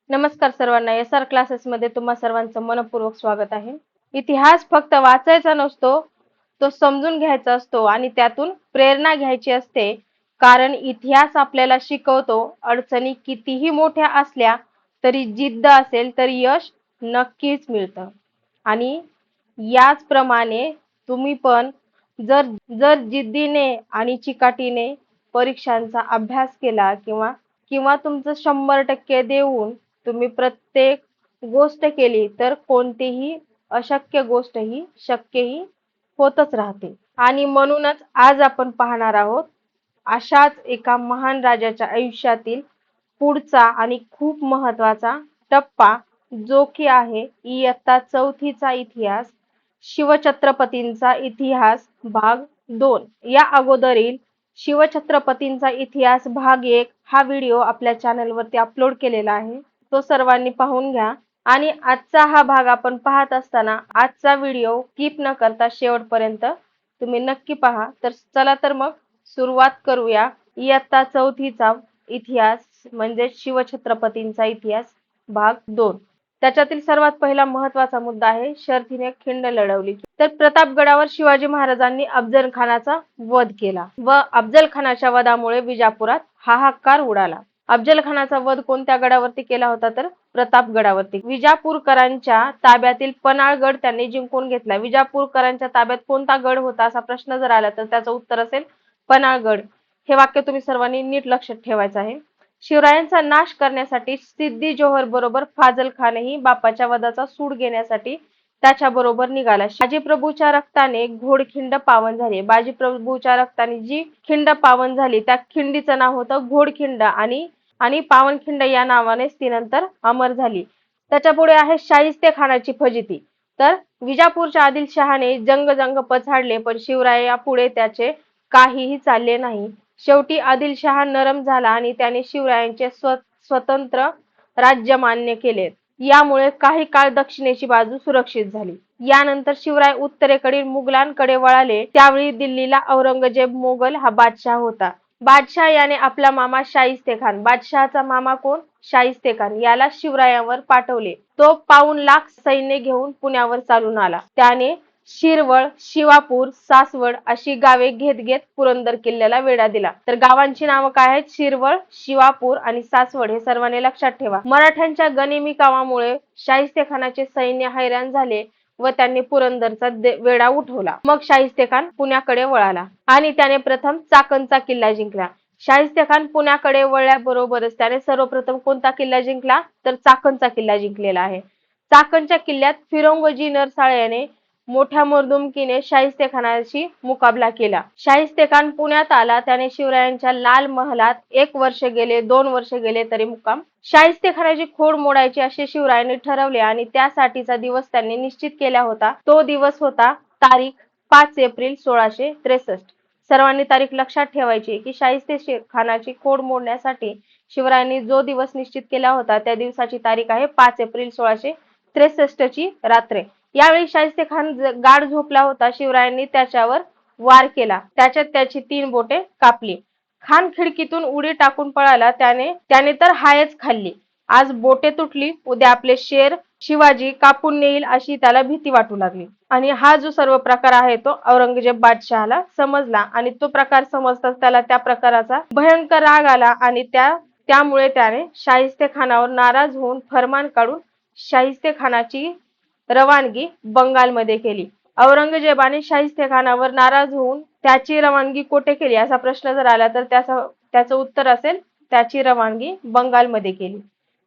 नमस्कार सर्वांना. SR क्लासेसमध्ये तुम्हा सर्वांचं मनपूर्वक स्वागत आहे. इतिहास फक्त वाचायचा नसतो, तो समजून घ्यायचा असतो आणि त्यातून प्रेरणा घ्यायची असते. कारण इतिहास आपल्याला शिकवतो, अडचणी कितीही मोठ्या असल्या तरी जिद्द असेल तर यश नक्कीच मिळतं. आणि याचप्रमाणे तुम्ही पण जर जर जिद्दीने आणि चिकाटीने परीक्षांचा अभ्यास केला किंवा किंवा तुमचं 100% देऊन तुम्ही प्रत्येक गोष्ट केली तर कोणतीही अशक्य गोष्टही शक्यही होतच राहते. आणि म्हणूनच आज आपण पाहणार आहोत अशाच एका महान राजाच्या आयुष्यातील पुढचा आणि खूप महत्वाचा टप्पा, जो की आहे इयत्ता 4थीचा इतिहास, शिवछत्रपतींचा इतिहास भाग 2. या अगोदरील शिवछत्रपतींचा इतिहास भाग 1 हा व्हिडिओ आपल्या चॅनलवरती अपलोड केलेला आहे, तो सर्वांनी पाहून घ्या. आणि आजचा हा भाग आपण पाहत असताना आजचा व्हिडिओ स्किप न करता शेवटपर्यंत तुम्ही नक्की पहा. तर चला तर मग सुरुवात करूया इयत्ता 4थीचा इतिहास म्हणजे शिवछत्रपतींचा इतिहास भाग 2. त्याच्यातील सर्वात पहिला महत्त्वाचा मुद्दा आहे शर्थीने खिंड लढवली. तर प्रतापगडावर शिवाजी महाराजांनी अफजल खानाचा वध केला व अफजल खानाच्या वधामुळे विजापुरात हाहाकार उडाला. अफजल खानाचा वध कोणत्या गडावरती केला होता तर प्रतापगडावरती. विजापूरकरांच्या ताब्यातील पन्हाळगड त्यांनी जिंकून घेतला. विजापूरकरांच्या ताब्यात कोणता गड होता असा प्रश्न जर आला तर त्याचं उत्तर असेल पन्हाळगड. हे वाक्य तुम्ही सर्वांनी नीट लक्षात ठेवायचं आहे. शिवरायांचा नाश करण्यासाठी सिद्दी जोहर बरोबर फाजल खानही बापाच्या वधाचा सूड घेण्यासाठी त्याच्याबरोबर निघाला. बाजीप्रभूच्या रक्ताने घोडखिंड पावन झाली. बाजीप्रभूच्या रक्ताने जी खिंड पावन झाली त्या खिंडीचं नाव होतं घोडखिंड आणि पावनखिंड या नावानेच ती नंतर अमर झाली. त्याच्या पुढे आहे शाहिस्ते खानाची फजिती. तर विजापूरच्या आदिलशहाने जंग पछाडले पण शिवराया पुढे त्याचे काहीही चालले नाही. शेवटी आदिलशहा नरम झाला आणि त्याने शिवरायांचे स्वतंत्र राज्य मान्य केले. यामुळे काही काळ दक्षिणेची बाजू सुरक्षित झाली. यानंतर शिवराय उत्तरेकडील मुघलांकडे वळाले. त्यावेळी दिल्लीला औरंगजेब मोगल हा बादशाह होता. बादशाह याने आपला मामा शाहिस्ते खान, बादशहाचा मामा कोण शाहिस्ते खान, याला शिवरायांवर पाठवले. तो 5 लाख सैन्य घेऊन पुण्यावर चालून आला. त्याने शिरवळ, शिवापूर, सासवड अशी गावे घेत घेत पुरंदर किल्ल्याला वेढा दिला. तर गावांची नावं काय आहेत? शिरवळ, शिवापूर आणि सासवड. हे सर्वांनी लक्षात ठेवा. मराठ्यांच्या गनिमी कामामुळे शाहिस्ते खानाचे सैन्य हैराण झाले व त्यांनी पुरंदरचा वेढा उठवला. मग शाहिस्ते खान पुण्याकडे वळाला आणि त्याने प्रथम चाकणचा किल्ला जिंकला. शाहिस्ते खान पुण्याकडे वळल्याबरोबरच त्याने सर्वप्रथम कोणता किल्ला जिंकला तर चाकणचा किल्ला जिंकलेला आहे. चाकणच्या किल्ल्यात फिरंगोजी नरसाळे याने मोठ्या मर्दुमकीने शाहिस्ते खानाशी मुकाबला केला. शाहिस्ते खान पुण्यात आला. त्याने शिवरायांच्या लाल महालात 1 वर्ष गेले, 2 वर्ष गेले तरी मुक्काम. शाहिस्ते खानाची खोड मोडायची असे शिवरायांनी ठरवले आणि त्यासाठीचा दिवस त्यांनी निश्चित केला होता. तो दिवस होता तारीख 5 एप्रिल 1663. सर्वांनी तारीख लक्षात ठेवायची की शाहिस्ते खानाची खोड मोडण्यासाठी शिवरायांनी जो दिवस निश्चित केला होता त्या दिवसाची तारीख आहे 5 एप्रिल 1663 ची रात्र. यावेळी शाहिस्ते खान गाढ झोपला होता. शिवरायांनी त्याच्यावर वार केला. त्याच्यात त्याची 3 बोटे कापली. खान खिडकीतून उडी टाकून पळाला. त्याने तर हायच खाल्ली. आज बोटे तुटली, उद्या आपले शेर शिवाजी कापून नेईल अशी त्याला भीती वाटू लागली. आणि हा जो सर्व प्रकार आहे तो औरंगजेब बादशहाला समजला आणि तो प्रकार समजताच त्याला त्या प्रकाराचा भयंकर राग आला आणि त्यामुळे त्याने शाहिस्ते खानावर नाराज होऊन फरमान काढून शाहिस्ते खानाची रवानगी बंगालमध्ये केली. औरंगजेबाने शाहिस्ते खानावर नाराज होऊन त्याची रवानगी कोठे केली असा प्रश्न जर आला तर त्याचं उत्तर असेल त्याची रवानगी बंगालमध्ये केली.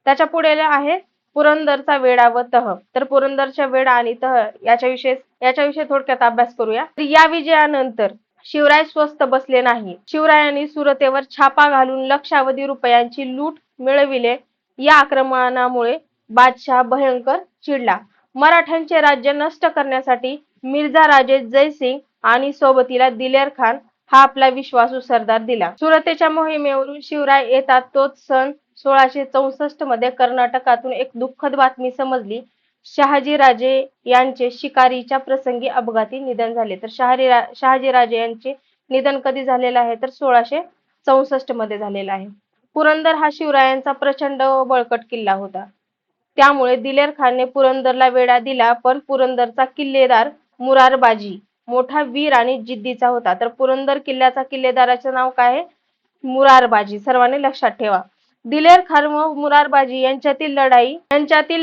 त्याच्या पुढे आहे पुरंदरचा वेढा व तह. तर पुरंदरच्या वेढा आणि तह याच्याविषयी थोडक्यात अभ्यास करूया. या विजयानंतर शिवराय स्वस्थ बसले नाही. शिवरायांनी सुरतेवर छापा घालून लक्षावधी रुपयांची लूट मिळविले. या आक्रमणामुळे बादशाह भयंकर चिडला. मराठ्यांचे राज्य नष्ट करण्यासाठी मिर्झा राजे जयसिंग आणि सोबतीला दिलेर खान हा आपला विश्वासू सरदार दिला. सुरतेच्या मोहिमेवरून शिवराय येतात तोच सन 1664 मध्ये कर्नाटकातून एक दुःखद बातमी समजली. शहाजीराजे यांचे शिकारीच्या प्रसंगी अपघाती निधन झाले. तर शहाजीराजे यांचे निधन कधी झालेलं आहे तर 1664 मध्ये झालेलं आहे. पुरंदर हा शिवरायांचा प्रचंड व बळकट किल्ला होता. त्यामुळे दिलेर खानने पुरंदरला वेढा दिला, पण पुरंदरचा किल्लेदार मुरारबाजी मोठा वीर आणि जिद्दीचा होता. तर पुरंदर किल्ल्याचा किल्लेदाराचे नाव काय आहे? मुरारबाजी. सर्वांनी लक्षात ठेवा. दिलेर खान व मुरारबाजी यांच्यातील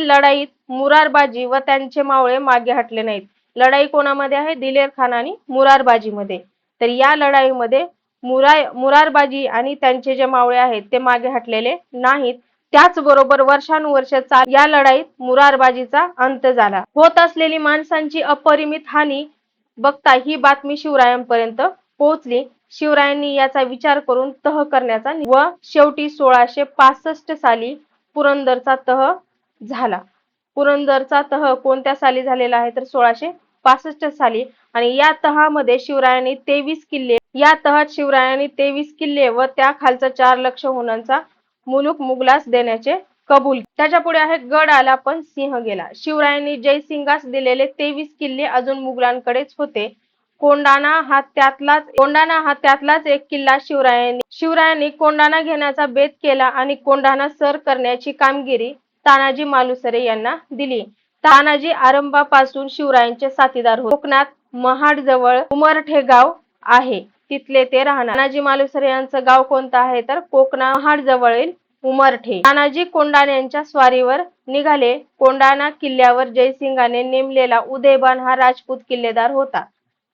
लढाईत मुरारबाजी व त्यांचे मावळे मागे हटले नाहीत. लढाई कोणामध्ये आहे? दिलेर खान आणि मुरारबाजी मध्ये. तर या लढाईमध्ये मुरारबाजी आणि त्यांचे जे मावळे आहेत ते मागे हटलेले नाहीत. त्याचबरोबर वर्षानुवर्ष या लढाईत मुरारबाजीचा अंत झाला. होत असलेली माणसांची अपरिमित हानी बघता ही बातमी शिवरायांपर्यंत पोहोचली. शिवरायांनी याचा विचार करून तह करण्याचा व शेवटी 1665 साली पुरंदरचा तह झाला. पुरंदरचा तह कोणत्या साली झालेला आहे? तर 1665 साली. आणि या तहामध्ये शिवरायांनी 23 किल्ले व त्या खालचा 4 लक्ष होणांचा मुलूक मुघलास देण्याचे कबूल. त्याच्या पुढे आहे गड आला पण सिंह गेला. शिवरायांनी जयसिंगास दिलेले 23 किल्ले अजून मुघलांकडेच होते. कोंढाणा हा त्यातलाच एक किल्ला शिवरायांनी कोंढाणा घेण्याचा बेत केला आणि कोंढाणा सर करण्याची कामगिरी तानाजी मालुसरे यांना दिली. तानाजी आरंभापासून शिवरायांचे साथीदार होते. कोकणात महाड जवळ उमरठे गाव आहे, तिथले ते राहणार. तानाजी मालुसरे यांचं गाव कोणतं आहे? तर कोकणा महाड जवळील उमरठे. तानाजी कोंढाण्याच्या स्वारीवर निघाले. कोंढाणा किल्ल्यावर जयसिंगाने नेमलेला उदयभान हा राजपूत किल्लेदार होता.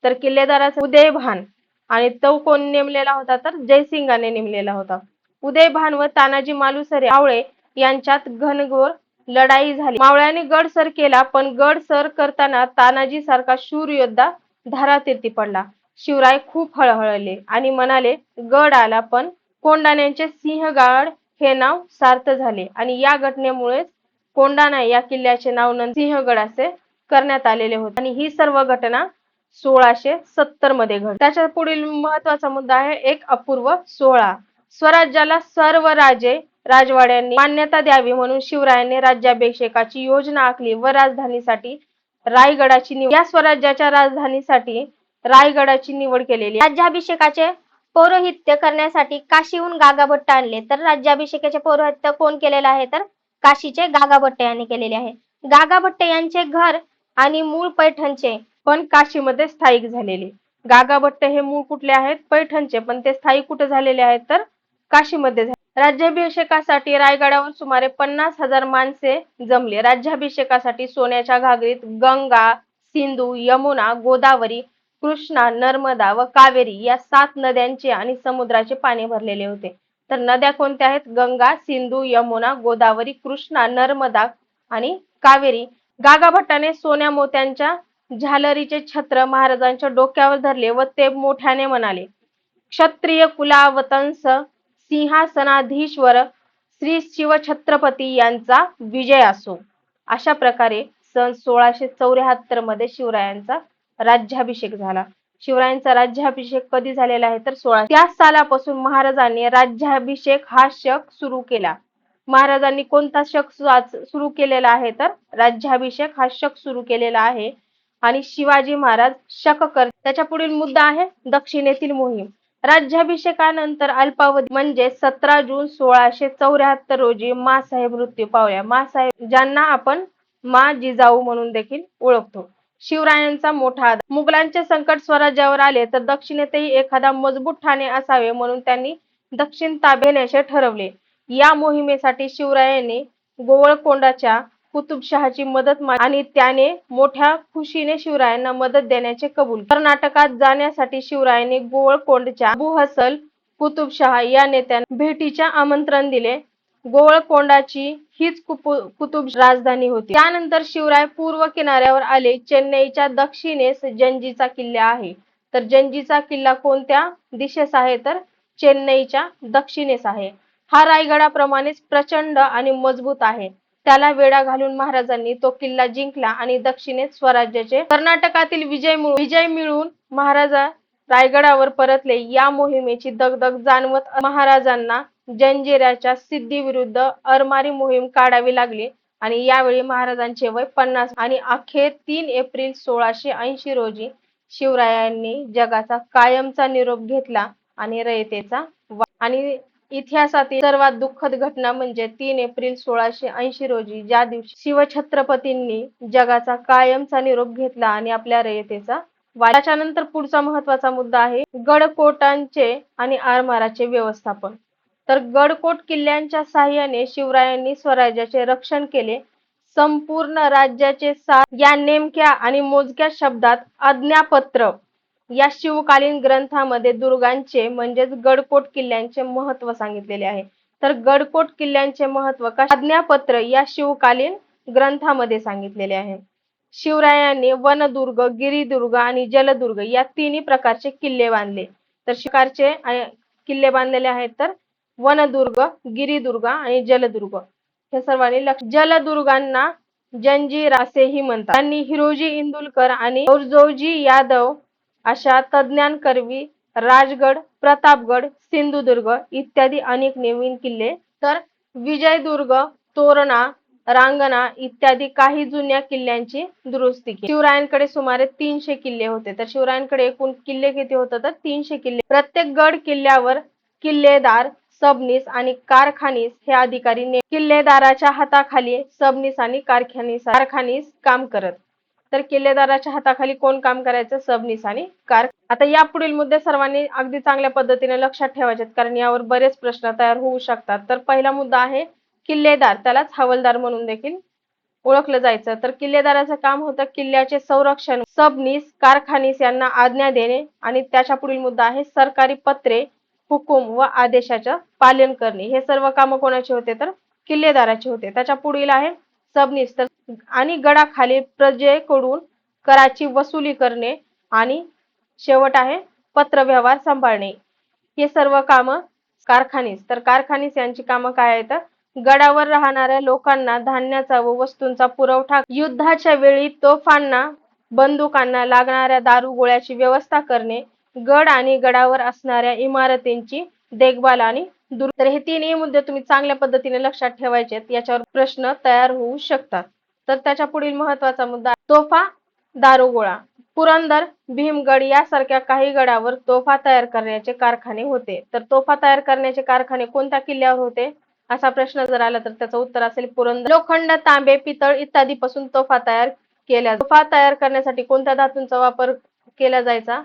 तर किल्लेदाराचा उदयभान आणि तो कोण नेमलेला होता? तर जयसिंगाने नेमलेला होता. उदयभान व तानाजी मालुसरे मावळे यांच्यात घनघोर लढाई झाली. मावळ्यांनी गड सर केला, पण गड सर करताना तानाजी सारखा शूर योद्धा धारातीर्थी पडला. शिवराय खूप हळहळले आणि म्हणाले, गड आला पण कोंढाण्याचे सिंहगड हे नाव सार्थ झाले आणि या घटनेमुळेच कोंढाणा या किल्ल्याचे नाव सिंहगड असे करण्यात आलेले होते. आणि ही सर्व घटना 1670 मध्ये घडली. त्याच्या पुढील महत्वाचा मुद्दा आहे एक अपूर्व सोहळा. स्वराज्याला सर्व राजवाड्यांनी मान्यता द्यावी म्हणून शिवरायांनी राज्याभिषेकाची योजना आखली व या स्वराज्याच्या राजधानीसाठी रायगडाची निवड केलेली. राज्याभिषेकाचे पौरोहित्य करण्यासाठी काशीहून गागाभट्ट आणले. तर राज्याभिषेकाचे पौरोहित्य कोण केलेले आहे? तर काशीचे गागाभट्ट यांनी केलेले आहे. गागाभट्ट यांचे घर आणि मूळ पैठणचे, पण काशीमध्ये स्थायिक झालेले. गागाभट्ट हे मूळ कुठले आहेत? पैठणचे, पण ते स्थायिक कुठे झालेले आहेत? तर काशीमध्ये. राज्याभिषेकासाठी रायगडावर सुमारे 50,000 माणसे जमले. राज्याभिषेकासाठी सोन्याच्या घागरीत गंगा, सिंधू, यमुना, गोदावरी, कृष्णा, नर्मदा व कावेरी या 7 नद्यांचे आणि समुद्राचे पाणी भरलेले होते. तर नद्या कोणत्या आहेत? गंगा, सिंधू, यमुना, गोदावरी, कृष्णा, नर्मदा आणि कावेरी. गागाभट्टाने सोन्या मोत्यांच्या झालरीचे छत्र महाराजांच्या डोक्यावर धरले व ते मोठ्याने म्हणाले, क्षत्रिय कुलावतंस सिंहासनाधीश्वर श्री शिवछत्रपती यांचा विजय असो. अशा प्रकारे सन 1674 मध्ये शिवरायांचा राज्याभिषेक झाला. शिवरायांचा राज्याभिषेक कधी झालेला आहे? तर 16. त्याच सालापासून महाराजांनी राज्याभिषेक हा शक सुरू केला. महाराजांनी कोणता शक सुरू केलेला आहे? तर राज्याभिषेक हा शक सुरू केलेला आहे. आणि शिवाजी महाराज शक कर. त्याच्या पुढील मुद्दा आहे दक्षिणेतील मोहीम. राज्याभिषेकानंतर अल्पावधी म्हणजे 17 जून 1674 रोजी माँसाहेब मृत्यू पावल्या. माँसाहेब ज्यांना आपण मा जिजाऊ म्हणून देखील ओळखतो. शिवरायांचा मोठा आधार. मुघलांचे संकट स्वराज्यावर आले तर दक्षिणेतही एखादा मजबूत ठाणे असावे म्हणून त्यांनी दक्षिण ताब्यात घेण्याचे ठरवले. या मोहिमेसाठी शिवरायांनी गोवळकोंडाच्या कुतुबशहाची मदत आणि त्याने मोठ्या खुशीने शिवरायांना मदत देण्याचे कबूल. कर्नाटकात जाण्यासाठी शिवरायांनी गोवळकोंडच्या अबू हसल कुतुबशहा या नेत्यांना भेटीचे आमंत्रण दिले. गोवळकोंडाची हीच कुतुब राजधानी होती. त्यानंतर शिवराय पूर्व किनाऱ्यावर आले. चेन्नईच्या दक्षिणेस जंजीचा किल्ला आहे. तर जंजीचा किल्ला कोणत्या दिशेस आहे? तर चेन्नईच्या दक्षिणेस आहे. हा रायगडाप्रमाणेच प्रचंड आणि मजबूत आहे. त्याला वेढा घालून महाराजांनी तो किल्ला जिंकला आणि दक्षिणेत स्वराज्याचे कर्नाटकातील विजय मिळवून महाराज रायगडावर परतले. या मोहिमेची दगदग जाणवत महाराजांना जंजिऱ्याच्या सिद्धीविरुद्ध आरमारी मोहीम काढावी लागली आणि यावेळी महाराजांचे वय 50 आणि अखेर 3 एप्रिल 1680 रोजी शिवरायांनी जगाचा कायमचा निरोप घेतला आणि रयतेचा आणि इतिहासातील सर्वात दुःखद घटना म्हणजे 3 एप्रिल 1680 रोजी, ज्या दिवशी शिवछत्रपतींनी जगाचा कायमचा निरोप घेतला आणि आपल्या रयतेचा त्याच्यानंतर पुढचा महत्वाचा मुद्दा आहे गडकोटांचे आणि आरमाराचे व्यवस्थापन. तर गडकोट किल्ल्यांच्या साहाय्याने शिवरायांनी स्वराज्याचे रक्षण केले. संपूर्ण राज्याचे सार या नेमक्या आणि मोजक्या शब्दात आज्ञापत्र या शिवकालीन ग्रंथामध्ये दुर्गांचे म्हणजेच गडकोट किल्ल्यांचे महत्त्व सांगितलेले आहे. तर गडकोट किल्ल्यांचे महत्त्व आज्ञापत्र या शिवकालीन ग्रंथामध्ये सांगितलेले आहे. शिवरायांनी वनदुर्ग, गिरिदुर्ग आणि जलदुर्ग या तिन्ही प्रकारचे किल्ले बांधले. तर शिकारचे किल्ले बांधलेले आहेत तर वनदुर्ग, गिरिदुर्ग आणि जलदुर्ग हे सर्वांनी जलदुर्गांना जंजीर असेही म्हणतात. त्यांनी हिरोजी इंदुलकर आणि औरजोजी यादव अशा तज्ञांकरवी राजगड, प्रतापगड, सिंधुदुर्ग इत्यादी अनेक नवीन किल्ले, तर विजयदुर्ग, तोरणा, रांगणा इत्यादी काही जुन्या किल्ल्यांची दुरुस्ती केली. शिवरायांकडे सुमारे 300 किल्ले होते. तर शिवरायांकडे एकूण किल्ले किती होते तर 300 किल्ले. प्रत्येक गड किल्ल्यावर किल्लेदार, सबनीस आणि कारखानीस हे अधिकारी किल्लेदाराच्या हाताखाली सबनीस आणि कारखानीस काम करत. तर किल्लेदाराच्या हाताखाली कोण काम करायचं? सबनीस आणि आता या पुढील मुद्दे सर्वांनी अगदी चांगल्या पद्धतीने लक्षात ठेवायचे कारण यावर बरेच प्रश्न तयार होऊ शकतात. तर पहिला मुद्दा आहे किल्लेदार, त्यालाच हवालदार म्हणून देखील ओळखलं जायचं. तर किल्लेदाराचं काम होतं किल्ल्याचे संरक्षण. सबनीस, कारखानीस यांना आज्ञा देणे आणि त्याच्या पुढील मुद्दा आहे सरकारी पत्रे, हुकूम व आदेशाचं पालन करणे. हे सर्व काम कोणाचे होते तर किल्लेदाराचे होते. त्याच्या पुढील आहे सबनीस तर आणि गडाखाली प्रजेकडून कराची वसुली करणे आणि शेवट आहे पत्रव्यवहार सांभाळणे. हे सर्व काम कारखानीस. तर कारखानीस यांची कामं काय आहेत? गडावर राहणाऱ्या लोकांना धान्याचा व वस्तूंचा पुरवठा, युद्धाच्या वेळी तोफांना, बंदुकांना लागणाऱ्या दारुगोळ्याची व्यवस्था करणे, गड आणि गडावर असणाऱ्या इमारतींची देखभाल आणि तर हे तिन्ही मुद्दे तुम्ही चांगल्या पद्धतीने लक्षात ठेवायचे. याच्यावर प्रश्न तयार होऊ शकतात. तर त्याच्या पुढील महत्वाचा मुद्दा तोफा, दारुगोळा. पुरंदर, भीमगड यासारख्या काही गडावर तोफा तयार करण्याचे कारखाने होते. तर तोफा तयार करण्याचे कारखाने कोणत्या किल्ल्यावर होते असा प्रश्न जर आला तर त्याचं उत्तर असेल पुरंदर. लोखंड, तांबे, पितळ इत्यादी पासून तोफा तयार केल्या. तोफा तयार करण्यासाठी कोणत्या धातूंचा वापर केला जायचा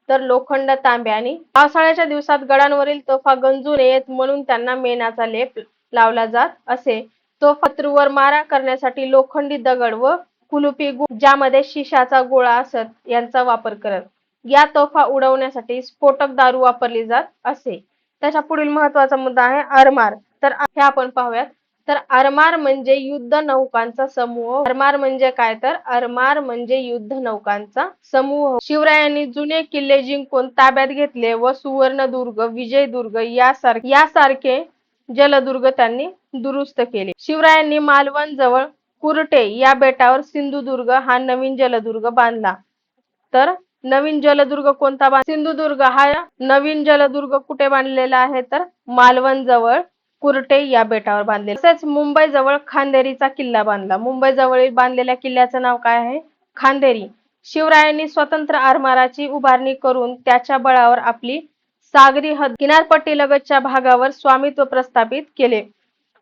तर लोखंड, तांबे आणि पावसाळ्याच्या दिवसात गडांवरील तोफा गंजू नयेत म्हणून त्यांना मेणाचा लेप लावला जात असे. तोफावर मारा करण्यासाठी लोखंडी दगड व कुलुपी ज्यामध्ये शिशाचा गोळा असत यांचा वापर करत. या तोफा उडवण्यासाठी स्फोटक दारू वापरली जात असे. त्याच्या पुढील महत्वाचा मुद्दा आहे आरमार. तर हे आपण पाहूयात. तर आरमार म्हणजे युद्ध नौकांचा समूह. आरमार म्हणजे काय तर आरमार म्हणजे युद्ध नौकांचा समूह. शिवरायांनी जुने किल्ले जिंकून ताब्यात घेतले व सुवर्णदुर्ग, विजयदुर्ग यासारखे जलदुर्ग त्यांनी दुरुस्त केले. शिवरायांनी मालवण जवळ कुरटे या बेटावर सिंधुदुर्ग हा नवीन जलदुर्ग बांधला. तर नवीन जलदुर्ग कोणता सिंधुदुर्ग हा नवीन जलदुर्ग कुठे बांधलेला आहे तर मालवण जवळ कुरटे या बेटावर बांधले. तसेच मुंबई जवळ खांदेरीचा किल्ला बांधला. मुंबई जवळ बांधलेल्या किल्ल्याचं नाव काय आहे? खांदेरी. शिवरायांनी स्वतंत्र आरमाराची उभारणी करून त्याच्या बळावर आपली सागरी हद्द किनारपट्टी लगतच्या भागावर स्वामित्व प्रस्थापित केले.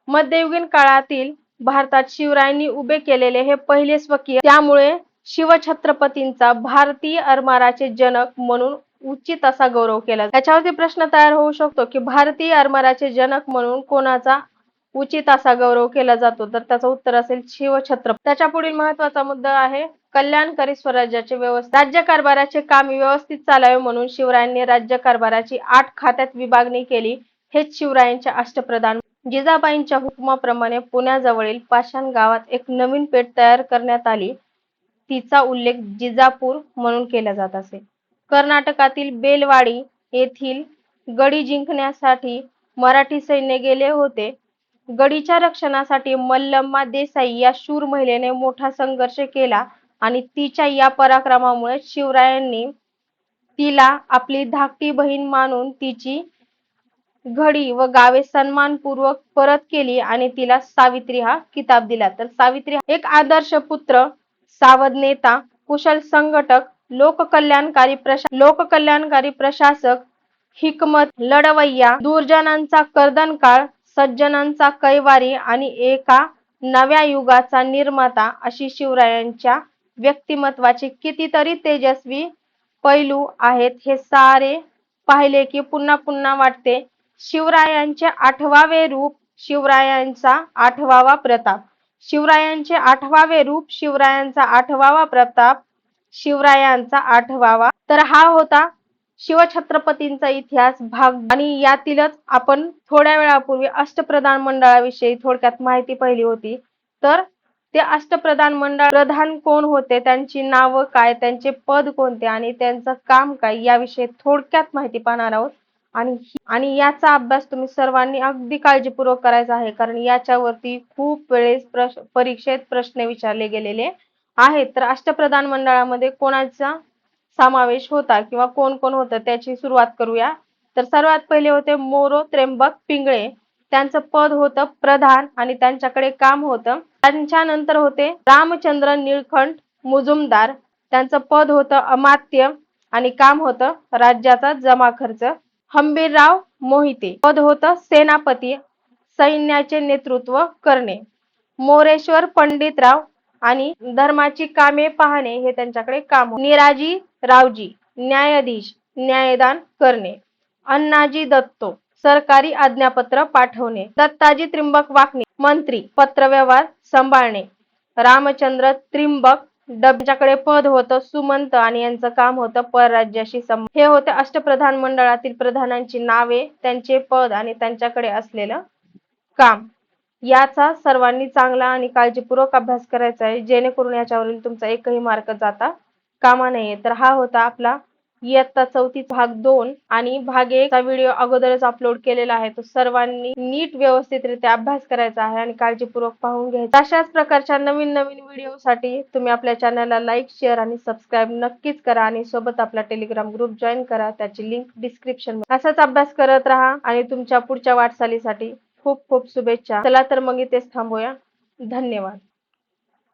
मध्ययुगीन काळातील भारतात शिवरायांनी उभे केलेले हे पहिले स्वकीय, त्यामुळे शिवछत्रपतींचा भारतीय आरमाराचे जनक म्हणून उचित असा गौरव केला. त्याच्यावरती प्रश्न तयार होऊ शकतो की भारतीय आरमाराचे जनक म्हणून कोणाचा उचित असा गौरव केला जातो तर त्याचं उत्तर असेल शिवछत्रपती. त्याच्या पुढील महत्वाचा मुद्दा आहे कल्याणकारी स्वराज्याचे व्यवस्था. राज्यकारभाराचे काम व्यवस्थित चालावे म्हणून शिवरायांनी राज्यकारभाराची 8 खात्यात विभागणी केली. हेच शिवरायांच्या अष्टप्रधान. जिजाबाईंच्या हुकुमाप्रमाणे पुण्याजवळील पाषाण गावात एक नवीन पेठ तयार करण्यात आली. तिचा उल्लेख जिजापूर म्हणून केला जात असे. कर्नाटकातील बेलवाडी येथील गडी जिंकण्यासाठी मराठी सैन्य गेले होते. गडीच्या रक्षणासाठी मल्लम्मा देसाई या शूर महिलेने मोठा संघर्ष केला आणि तिच्या या पराक्रमामुळे शिवरायांनी तिला आपली धाकटी बहीण मानून तिची घडी व गावे सन्मानपूर्वक परत केली आणि तिला सावित्री हा किताब दिला. तर सावित्री एक आदर्श पुत्र, सावध नेता, कुशल संघटक, लोककल्याणकारी प्रशासक हिकमत लढवय्या, दुर्जनांचा कर्दनकाळ, सज्जनांचा कैवारी आणि एका नव्या युगाचा निर्माता अशी शिवरायांच्या व्यक्तिमत्वाचे कितीतरी तेजस्वी पैलू आहेत. हे सारे पाहिले की पुन्हा पुन्हा वाटते शिवरायांचे 8वावे रूप, शिवरायांचा 8वावा प्रताप. शिवरायांचे 8वावे रूप, शिवरायांचा 8वावा प्रताप, शिवरायांचा 8वावा. तर हा होता शिवछत्रपतींचा इतिहास भाग. आणि यातीलच आपण थोड्या वेळापूर्वी अष्टप्रधान मंडळाविषयी थोडक्यात माहिती पाहिली होती. तर ते अष्टप्रधान मंडळ प्रधान कोण होते, त्यांची नावं काय, त्यांचे पद कोणते आणि त्यांचं काम काय याविषयी थोडक्यात माहिती पाहणार आहोत. आणि याचा अभ्यास तुम्ही सर्वांनी अगदी काळजीपूर्वक करायचा आहे, कारण याच्यावरती खूप वेळेस परीक्षेत प्रश्न विचारले गेलेले आहेत. तर अष्टप्रधान मंडळामध्ये कोणाचा समावेश होता किंवा कोण कोण होतं त्याची सुरुवात करूया. तर सर्वात पहिले होते मोरो त्र्यंबक पिंगळे. त्यांचं पद होतं प्रधान आणि त्यांच्याकडे काम होतं. त्यांच्यानंतर होते रामचंद्र निळकंठ मुजुमदार. त्यांचं पद होतं अमात्य आणि काम होतं राज्याचा जमा खर्च. हंबीरराव मोहिते पद होतं सेनापती, सैन्याचे नेतृत्व करणे. मोरेश्वर पंडितराव आणि धर्माची कामे पाहणे हे त्यांच्याकडे काम होते. निराजी रावजी न्यायाधीश, न्यायदान करणे. अण्णाजी दत्तो सरकारी आज्ञापत्र पाठवणे. दत्ताजी त्रिंबक वाकणे मंत्री, पत्रव्यवहार सांभाळणे. रामचंद्र त्रिंबक डबच्याकडे पद होतं सुमंत आणि यांचं काम होतं परराज्याशी संबंध. हे होते अष्टप्रधान मंडळातील प्रधानांची नावे, त्यांचे पद आणि त्यांच्याकडे असलेलं काम. याचा सर्वांनी चांगला आणि काळजीपूर्वक अभ्यास करायचा आहे, जेणेकरून याच्यावरील तुमचा एकही मार्क जाता कामा नये. तर हा होता आपला इयत्ता 4 भाग 2 आणि भाग 1 चा व्हिडिओ अगोदरच अपलोड केलेला आहे. तो सर्वांनी नीट व्यवस्थितरित्या अभ्यास करायचा आहे आणि काळजीपूर्वक पाहून घ्यायचा. अशाच प्रकारच्या नवीन नवीन व्हिडिओसाठी तुम्ही आपल्या चॅनलला लाईक, शेअर आणि सबस्क्राईब नक्कीच करा आणि सोबत आपला टेलिग्राम ग्रुप जॉईन करा, त्याची लिंक डिस्क्रिप्शन मध्ये. असाच अभ्यास करत राहा आणि तुमच्या पुढच्या वाटचालीसाठी खूप खूप शुभेच्छा. चला तर मग इथेच थांबूया. धन्यवाद.